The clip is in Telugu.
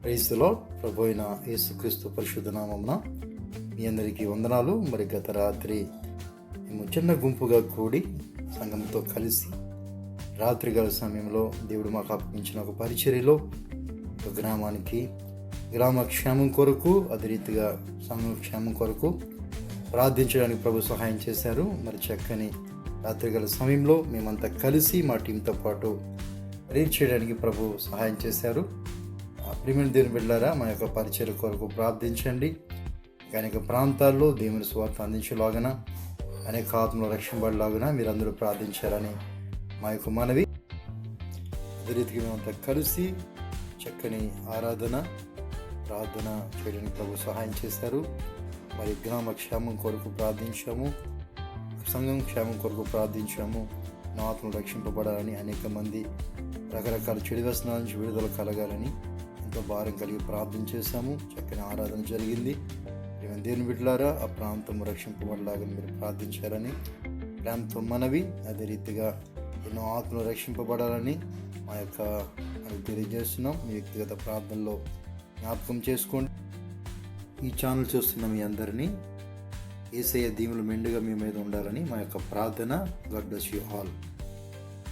Praise the lord. ప్రభు అయిన యేసుక్రీస్తు పరిశుద్ధ నామమున మీ అందరికీ వందనాలు. మరి గత రాత్రి మేము చిన్న గుంపుగా కూడి సంఘంతో కలిసి రాత్రికాల సమయంలో దేవుడు మాకు అప్పగించిన ఒక పరిచర్యలో ఒక గ్రామానికి గ్రామ క్షేమం కొరకు, అదే రీతిగా సంఘం క్షేమం కొరకు ప్రార్థించడానికి ప్రభు సహాయం చేశారు. మరి చక్కని రాత్రికాల సమయంలో మేమంతా కలిసి మా టీంతో పాటు రీచ్ చేయడానికి ప్రభు సహాయం చేశారు. ప్రియమైన దేవుని బిడ్డలారా, మా యొక్క పరిచర్య కొరకు ప్రార్థించండి. అనేక ప్రాంతాల్లో దేవుని స్వార్థ అందించేలాగన, అనేక ఆత్మలు రక్షింపబడేలాగున మీరందరూ ప్రార్థించారని మా యొక్క మనవి. అదే రీతిగా మేమంతా కలిసి చక్కని ప్రార్థన చేయడానికి ప్రభు సహాయం చేశారు. మరి గ్రామ క్షేమం కొరకు ప్రార్థించాము, సంఘం క్షేమం కొరకు ప్రార్థించాము. నా ఆత్మలు రక్షింపబడాలని, అనేక మంది రకరకాల చెడు వ్యసనాల నుంచి విడుదల కలగాలని ఎంతో భారం కలిగి ప్రార్థన చేశాము. చక్కని ఆరాధన జరిగింది. దేవుని బిడ్డలారా, ఆ ప్రాంతం రక్షింపబడలాగా మీరు ప్రార్థించారని ప్రేమతో మనవి. అదే రీతిగా ఎన్నో ఆత్మలు రక్షింపబడాలని మనకు తెలియజేస్తున్నాం. మీ వ్యక్తిగత ప్రార్థనలో జ్ఞాపకం చేసుకోండి. ఈ ఛానల్ చూస్తున్న మీ అందరినీ యేసయ్య దీవెనలు మెండుగా మీ మీద ఉండాలని మా యొక్క ప్రార్థన. God bless you all.